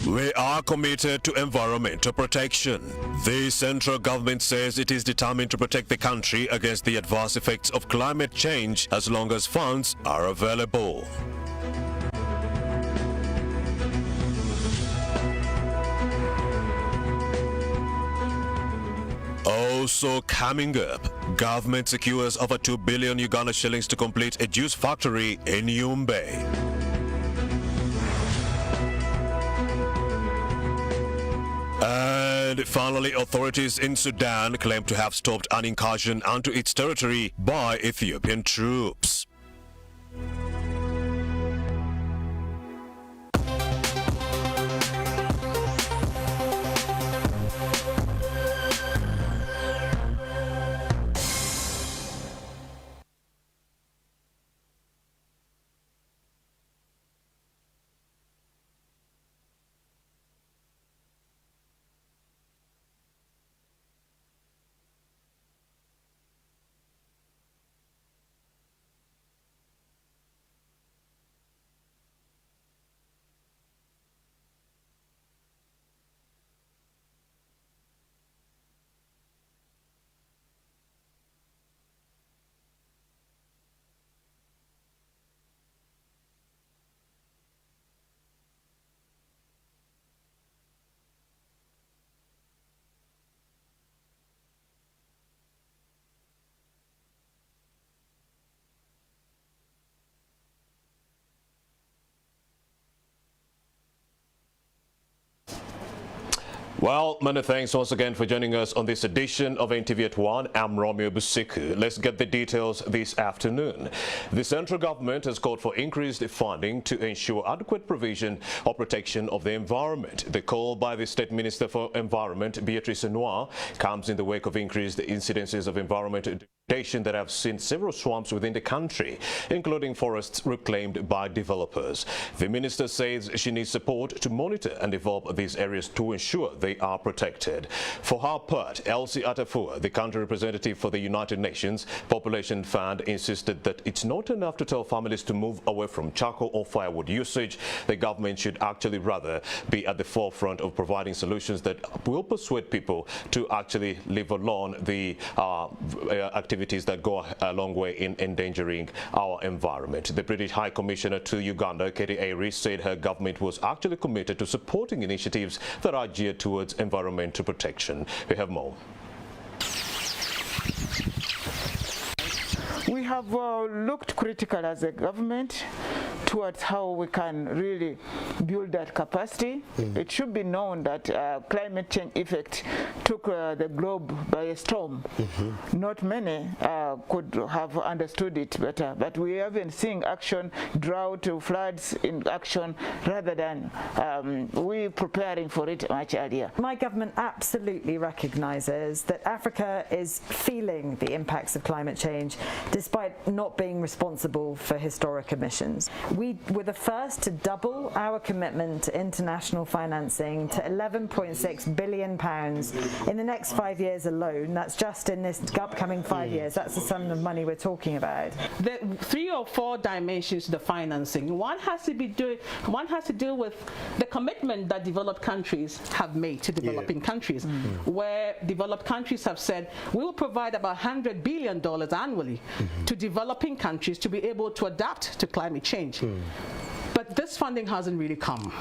We are committed to environmental protection. The central government says it is determined to protect the country against the adverse effects of climate change as long as funds are available. Also coming up, government secures over 2 billion Uganda shillings to complete a juice factory in Yumbe. And finally, authorities in Sudan claim to have stopped an incursion onto its territory by Ethiopian troops. Well, many thanks once again for joining us on this edition of NTV at 1. I'm Romeo Busiku. Let's get the details this afternoon. The central government has called for increased funding to ensure adequate provision or protection of the environment. The call by the State Minister for Environment, Beatrice Noir, comes in the wake of increased incidences of environmental degradation that have seen several swamps within the country, including forests reclaimed by developers. The minister says she needs support to monitor and develop these areas to ensure they are protected. For her part, Elsie Atafua, the country representative for the United Nations Population Fund, insisted that it's not enough to tell families to move away from charcoal or firewood usage. The government should actually rather be at the forefront of providing solutions that will persuade people to actually leave alone the activities that go a long way in endangering our environment. The British High Commissioner to Uganda, Katie Airy, said her government was actually committed to supporting initiatives that are geared towards environmental protection. We have more. We have looked critical as a government towards how we can really build that capacity. It should be known that climate change effect took the globe by a storm. Not many could have understood it better, but we have been seeing action, drought, floods in action, rather than we preparing for it much earlier. My government absolutely recognises that Africa is feeling the impacts of climate change despite not being responsible for historic emissions. We were the first to double our commitment to international financing to £11.6 billion in the next 5 years alone. That's just in this upcoming 5 years. That's the sum of money we're talking about. There are 3 or 4 dimensions to the financing. One has to deal with the commitment that developed countries have made to developing countries, where developed countries have said we will provide about $100 billion annually to developing countries to be able to adapt to climate change. But this funding hasn't really come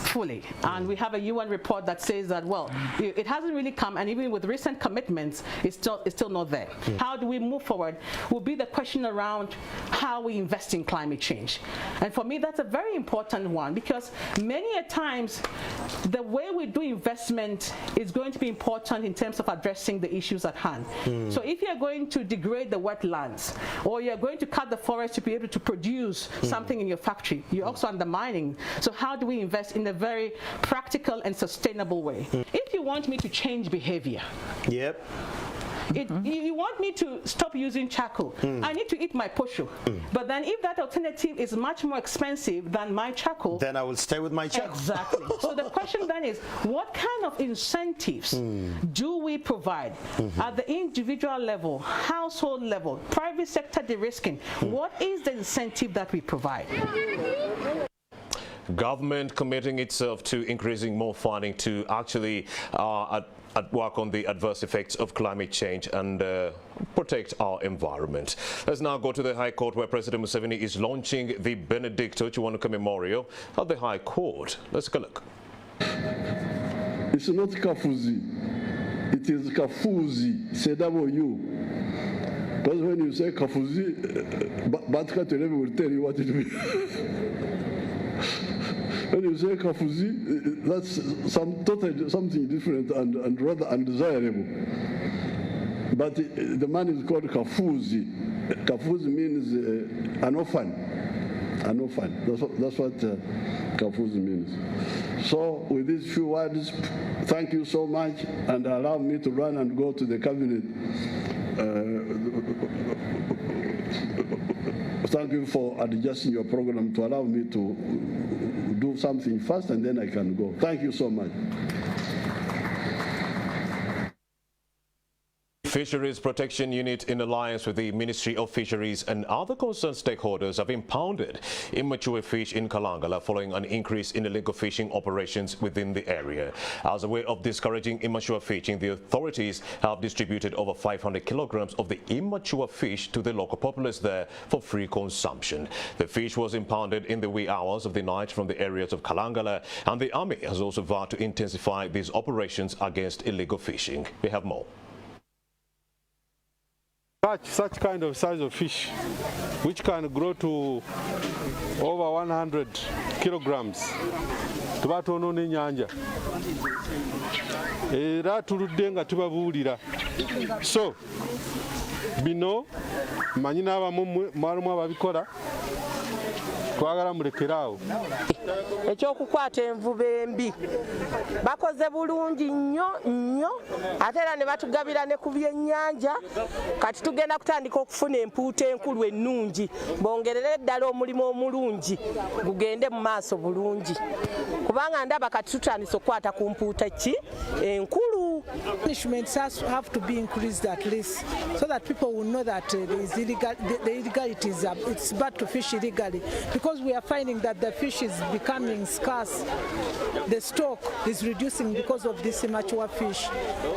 fully, and we have a UN report that says that, well, it hasn't really come, and even with recent commitments, it's still not there. How do we move forward will be the question around how we invest in climate change. And for me, that's a very important one, because many a times the way we do investment is going to be important in terms of addressing the issues at hand. So if you're going to degrade the wetlands, or you're going to cut the forest to be able to produce something in your factory, you're also undermining. So how do we invest in a very practical and sustainable way? If you want me to change behavior, you want me to stop using charcoal, I need to eat my posho. But then if that alternative is much more expensive than my charcoal, then I will stay with my charcoal. Exactly. So the question then is, what kind of incentives do we provide at the individual level, household level, private sector de-risking? What is the incentive that we provide? Government committing itself to increasing more funding to actually work on the adverse effects of climate change and protect our environment. Let's now go to the High Court, where President Museveni is launching the Benedictine Memorial at the High Court. Let's take a look. It's not Kafuzi, it is Kafuzi, CW. Because when you say Kafuzi, Batka Televi will tell you what it means. When you say Kafuzi, that's something different and rather undesirable. But the man is called Kafuzi. Kafuzi means an orphan. An orphan. That's what Kafuzi means. So with these few words, thank you so much, and allow me to run and go to the cabinet. Thank you for adjusting your program to allow me to do something fast, and then I can go. Thank you so much. Fisheries Protection Unit, in alliance with the Ministry of Fisheries and other concerned stakeholders, have impounded immature fish in Kalangala following an increase in illegal fishing operations within the area. As a way of discouraging immature fishing, the authorities have distributed over 500 kilograms of the immature fish to the local populace there for free consumption. The fish was impounded in the wee hours of the night from the areas of Kalangala, and the army has also vowed to intensify these operations against illegal fishing. We have more. Such kind of size of fish, which can grow to over 100 kilograms, tubatono n'ennyanja era tuludde nga tubabuulira. So bino manyi n'abamu mwalimu ababikola, twagala mulekeraawo. Ekyokukwata envuba embi bakoze bulungi nnyo ate era ne batugabira ne ku byennyanja. Kati tugenda kutandika okufuna empuuta enkulu ennungi, bongerere ddala omulimu omulungi gugende mu maaso bulungi, kubanga ndaba kati tutandise okukwata ku mpuuta ki enkulu. Punishments have to be increased at least, so that people will know that the illegality is it's bad to fish illegally, because we are finding that the fish is becoming scarce. The stock is reducing because of this immature fish.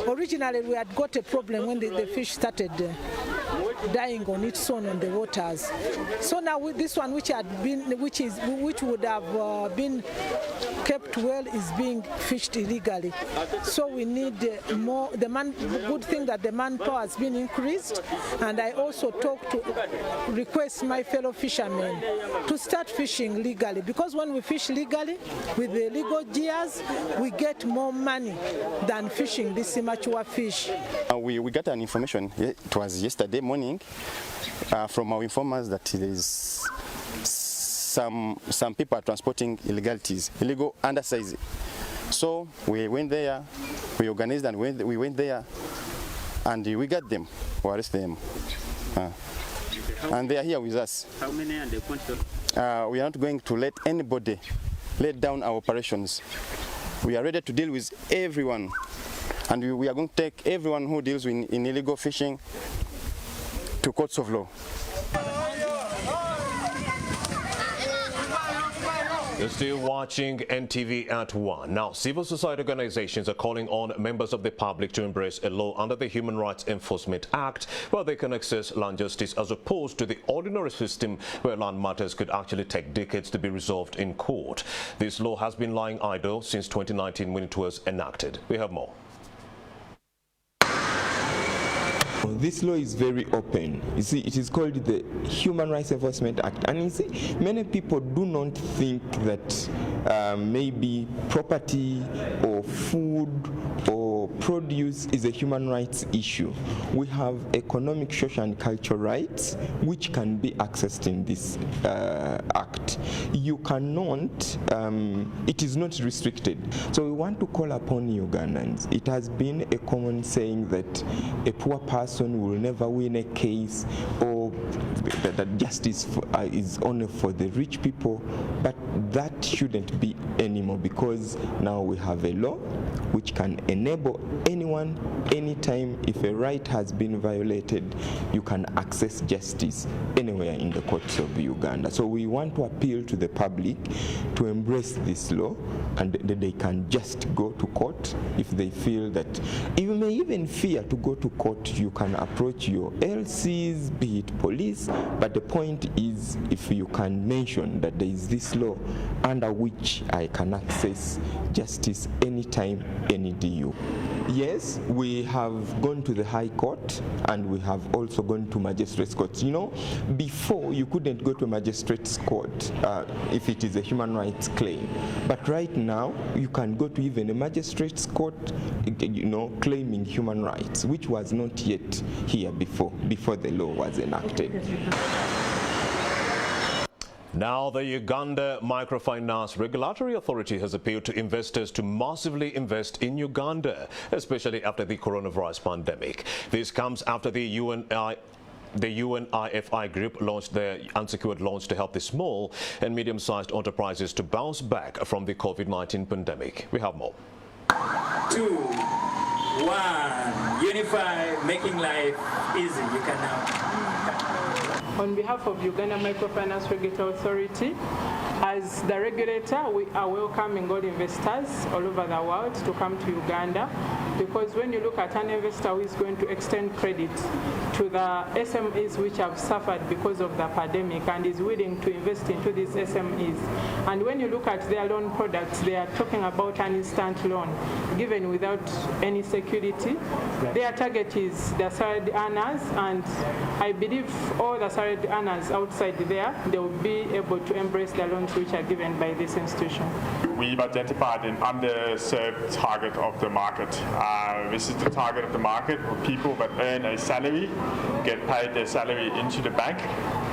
Originally, we had got a problem when the fish started dying on its own on the waters. So now with this one, which would have been kept well, is being fished illegally. So we need more. Good thing that the manpower has been increased, and I also request my fellow fishermen to start fishing legally, because when we fish legally with the legal gears, we get more money than fishing this immature fish. We got an information, it was yesterday morning, from our informers that there is some people are transporting illegal undersize. So we went there, we organized and we went there, and we got them, we arrested them. And they are here with us. How many are they? We are not going to let anybody let down our operations. We are ready to deal with everyone, and we are going to take everyone who deals in illegal fishing to courts of law. You're still watching NTV at 1. Now, civil society organizations are calling on members of the public to embrace a law under the Human Rights Enforcement Act where they can access land justice, as opposed to the ordinary system where land matters could actually take decades to be resolved in court. This law has been lying idle since 2019 when it was enacted. We have more. This law is very open. You see, it is called the Human Rights Enforcement Act, and you see, many people do not think that maybe property or food or produce is a human rights issue. We have economic, social, and cultural rights which can be accessed in this act. You cannot, it is not restricted. So we want to call upon Ugandans. It has been a common saying that a poor person will never win a case, or that justice is only for the rich people, but that shouldn't be anymore, because now we have a law which can enable anyone, anytime, if a right has been violated, you can access justice anywhere in the courts of Uganda. So we want to appeal to the public to embrace this law, and that they can just go to court if they feel that. You may even fear to go to court. You can approach your LCs, be it police, but the point is, if you can mention that there is this law under which I can access justice anytime, any DU. Yes, we have gone to the High Court, and we have also gone to magistrates' courts. You know, before you couldn't go to a magistrates' court if it is a human rights claim, but right now you can go to even a magistrates' court, you know, claiming human rights, which was not yet here before the law was enacted. Now, the Uganda Microfinance Regulatory Authority has appealed to investors to massively invest in Uganda, especially after the coronavirus pandemic. This comes after the UNIFI group launched their unsecured loans to help the small and medium-sized enterprises to bounce back from the COVID-19 pandemic. We have more. 2, 1, unify, making life easy. You can now. On behalf of Uganda Microfinance Regulatory Authority, as the regulator, we are welcoming all investors all over the world to come to Uganda, because when you look at an investor who is going to extend credit to the SMEs which have suffered because of the pandemic and is willing to invest into these SMEs, and when you look at their loan products, they are talking about an instant loan given without any security. Their target is the salaried earners, and I believe all the salaried earners outside there, they will be able to embrace the loans which are given by this institution. We've identified an underserved target of the market. This is the target of the market for people that earn a salary, get paid their salary into the bank,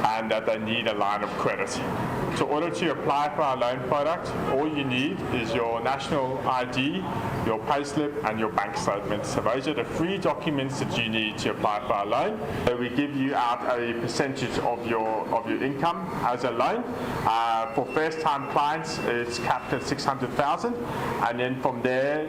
and that they need a line of credit. So in order to apply for our loan product, all you need is your national ID, your payslip, and your bank statement. So those are the 3 documents that you need to apply for our loan. So we give you out a percentage of your income as a loan. For first-time clients, it's capped at 600,000, and then from there,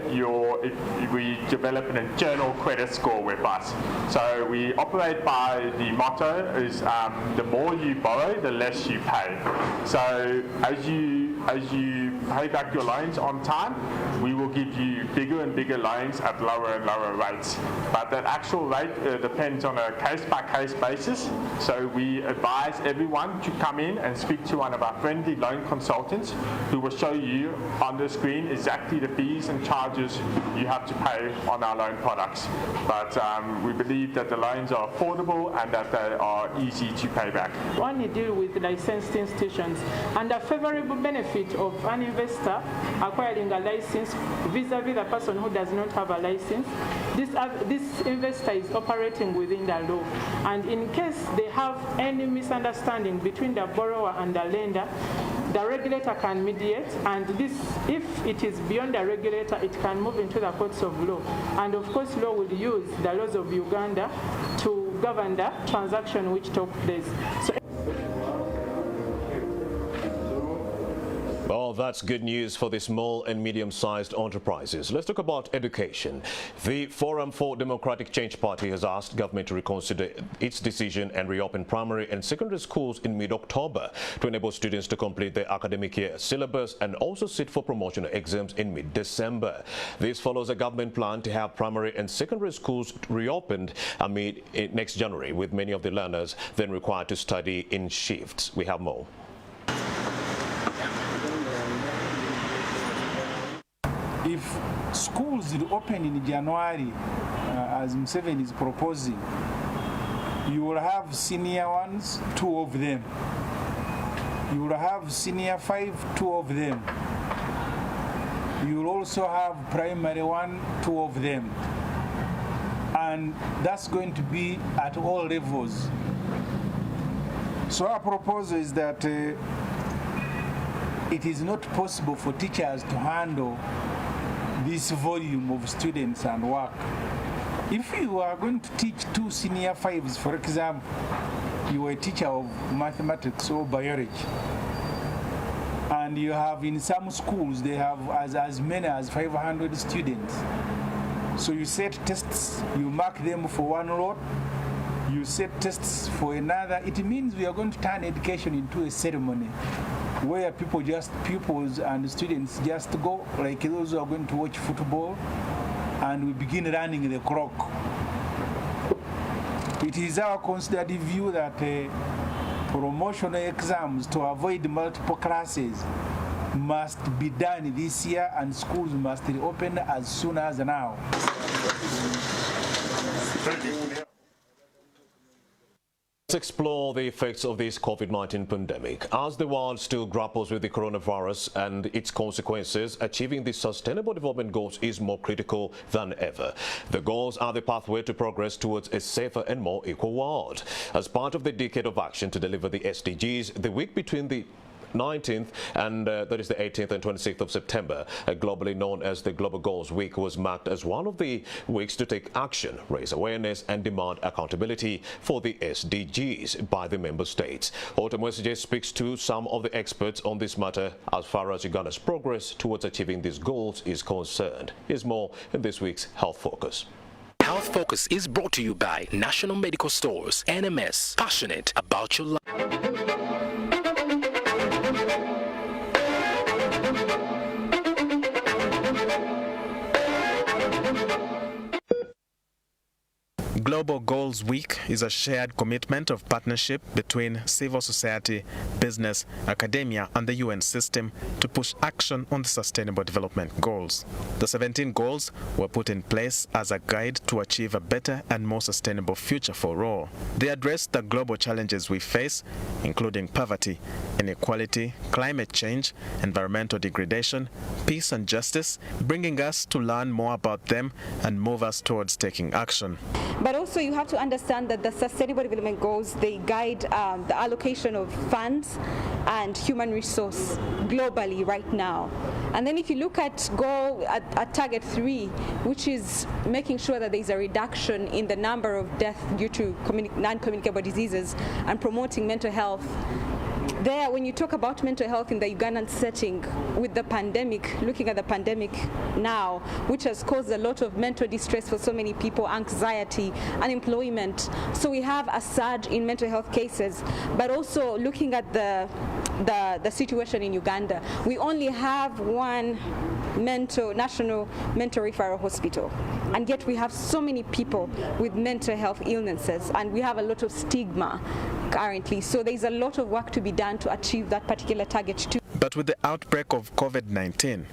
we develop an internal credit score with us. So we operate by the motto is the more you borrow, the less you pay. So as you pay back your loans on time, we will give you bigger and bigger loans at lower and lower rates. But that actual rate depends on a case-by-case basis. So we advise everyone to come in and speak to one of our friendly loan consultants who will show you on the screen exactly the fees and charges you have to pay on our loan products. But we believe that the loans are affordable and that they are easy to pay back. When you deal with licensed institutions, and a favorable benefit of an investor acquiring a license vis-a-vis the person who does not have a license, this investor is operating within the law. And in case they have any misunderstanding between the borrower and the lender, the regulator can mediate, and this, if it is beyond the regulator, it can move into the courts of law. And of course, law will use the laws of Uganda to govern the transaction which took place. Well, that's good news for the small and medium-sized enterprises. Let's talk about education. The Forum for Democratic Change Party has asked government to reconsider its decision and reopen primary and secondary schools in mid-October to enable students to complete their academic year syllabus and also sit for promotional exams in mid-December. This follows a government plan to have primary and secondary schools reopened next January, with many of the learners then required to study in shifts. We have more. If schools will open in January, as Museveni is proposing, you will have senior ones, 2 of them. You will have senior 5, 2 of them. You will also have primary 1, 2 of them. And that's going to be at all levels. So our proposal is that it is not possible for teachers to handle this volume of students and work. If you are going to teach 2 senior 5s, for example, you are a teacher of mathematics or biology, and you have in some schools they have as many as 500 students. So you set tests, you mark them for one lot, you set tests for another. It means we are going to turn education into a ceremony where pupils and students just go, like those who are going to watch football, and we begin running the clock. It is our considered view that promotional exams to avoid multiple classes must be done this year, and schools must reopen as soon as now. Let's explore the effects of this COVID-19 pandemic. As the world still grapples with the coronavirus and its consequences, achieving the Sustainable Development Goals is more critical than ever. The goals are the pathway to progress towards a safer and more equal world. As part of the decade of action to deliver the SDGs, the week between the 19th and that is the 18th and 26th of September, globally known as the Global Goals Week, was marked as one of the weeks to take action, raise awareness and demand accountability for the SDGs by the member states. Otamwesije speaks to some of the experts on this matter as far as Uganda's progress towards achieving these goals is concerned. Here's more in this week's Health Focus. Health Focus is brought to you by National Medical Stores, NMS, passionate about your life. Global Goals Week is a shared commitment of partnership between civil society, business, academia, and the UN system to push action on the Sustainable Development Goals. The 17 goals were put in place as a guide to achieve a better and more sustainable future for all. They address the global challenges we face, including poverty, inequality, climate change, environmental degradation, peace and justice, bringing us to learn more about them and move us towards taking action. But also you have to understand that the Sustainable Development Goals, they guide the allocation of funds and human resource globally right now. And then if you look at target 3, which is making sure that there is a reduction in the number of deaths due to non-communicable diseases and promoting mental health. There, when you talk about mental health in the Ugandan setting with the pandemic, looking at the pandemic now, which has caused a lot of mental distress for so many people, anxiety, unemployment. So we have a surge in mental health cases, but also looking at the situation in Uganda, we only have one national mental referral hospital, and yet we have so many people with mental health illnesses, and we have a lot of stigma currently. So there's a lot of work to be done to achieve that particular target too. But with the outbreak of COVID-19,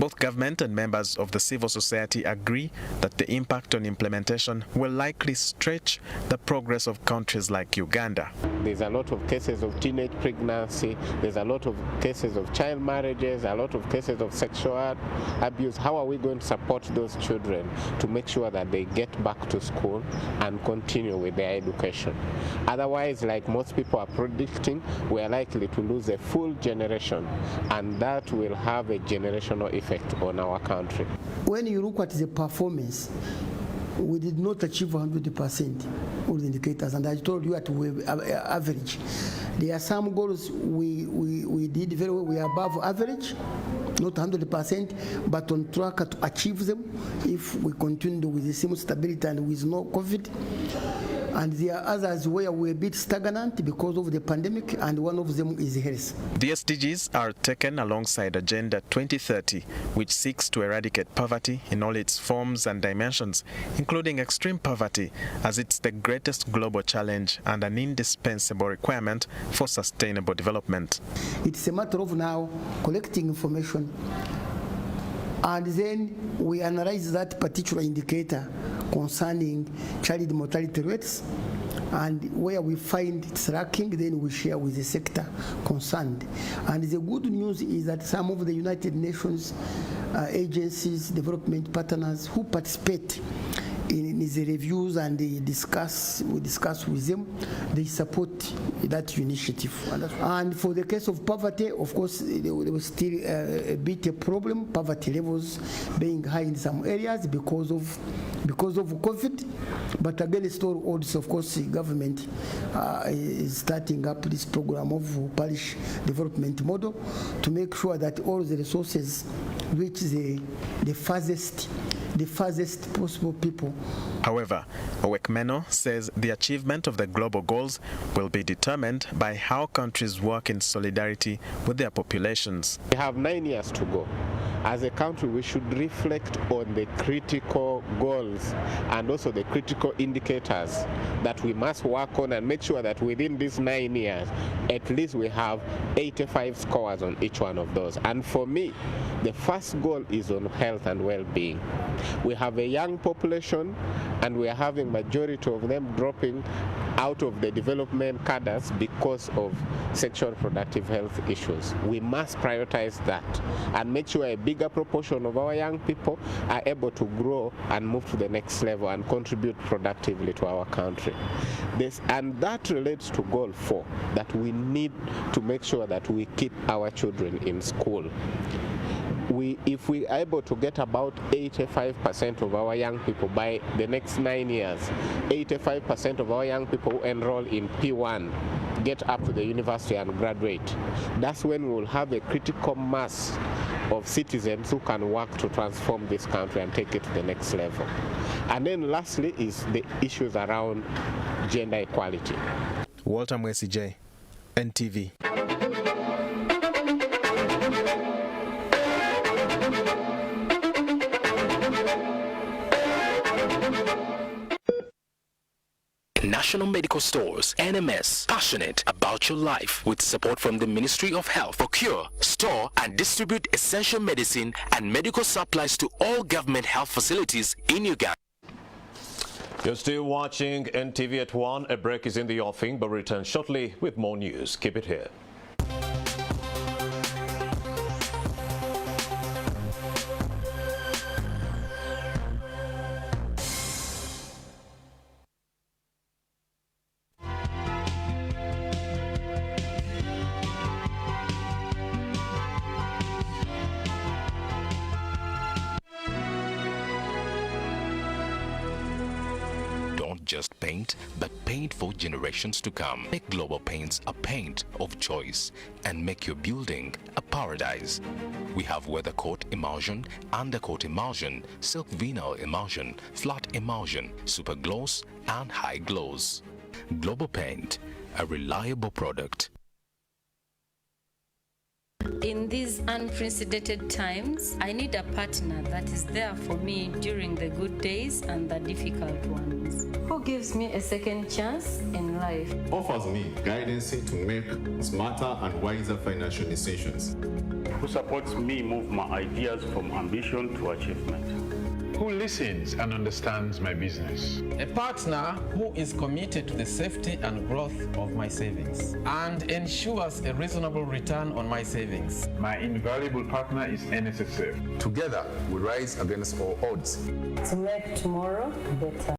both government and members of the civil society agree that the impact on implementation will likely stretch the progress of countries like Uganda. There's a lot of cases of teenage pregnancy, there's a lot of cases of child marriages, a lot of cases of sexual abuse. How are we going to support those children to make sure that they get back to school and continue with their education? Otherwise, like most people are predicting, we are likely to lose a full generation, and that will have a generational effect on our country. When you look at the performance, we did not achieve 100% all the indicators, and I told you at average. There are some goals we did very well. We are above average, not 100%, but on track to achieve them if we continue with the same stability and with no COVID. And there are others where we're a bit stagnant because of the pandemic, and one of them is health. The SDGs are taken alongside Agenda 2030, which seeks to eradicate poverty in all its forms and dimensions, including extreme poverty, as it's the greatest global challenge and an indispensable requirement for sustainable development. It's a matter of now collecting information, and then we analyze that particular indicator concerning child mortality rates, and where we find it's lacking, then we share with the sector concerned. And the good news is that some of the United Nations agencies, development partners who participate in the reviews and we discuss with them, they support that initiative. And for the case of poverty, of course, there was still a bit a problem, poverty levels being high in some areas because of COVID, But against all odds, of course, the government is starting up this program of parish development model to make sure that all the resources reach the farthest possible people. However, Owekmeno says the achievement of the global goals will be determined by how countries work in solidarity with their populations. We have 9 years to go. As a country, we should reflect on the critical goals and also the critical indicators that we must work on and make sure that within these 9 years, at least we have 85 scores on each one of those. And for me, the first goal is on health and well-being. We have a young population and we are having majority of them dropping out of the development cadres because of sexual reproductive health issues. We must prioritize that and make sure a bigger proportion of our young people are able to grow and move to the next level and contribute productively to our country. And that relates to goal 4, that we need to make sure that we keep our children in school. If we are able to get about 85% of our young people by the next 9 years, 85% of our young people who enroll in P1 get up to the university and graduate, that's when we will have a critical mass of citizens who can work to transform this country and take it to the next level. And then lastly is the issues around gender equality. Walter Mwesi J, NTV. National Medical Stores, NMS, passionate about your life with support from the Ministry of Health. Procure, store and distribute essential medicine and medical supplies to all government health facilities in Uganda. You're still watching NTV at 1. A break is in the offing, but return shortly with more news. Keep it here. Just paint, but paint for generations to come. Make Global Paints a paint of choice and make your building a paradise. We have weather coat emulsion, undercoat emulsion, silk vinyl emulsion, flat emulsion, super gloss and high gloss. Global Paint, a reliable product. In these unprecedented times, I need a partner that is there for me during the good days and the difficult ones. Who gives me a second chance in life? Offers me guidance to make smarter and wiser financial decisions. Who supports me move my ideas from ambition to achievement. Who listens and understands my business. A partner who is committed to the safety and growth of my savings and ensures a reasonable return on my savings. My invaluable partner is NSSF. Together, we rise against all odds to make tomorrow better.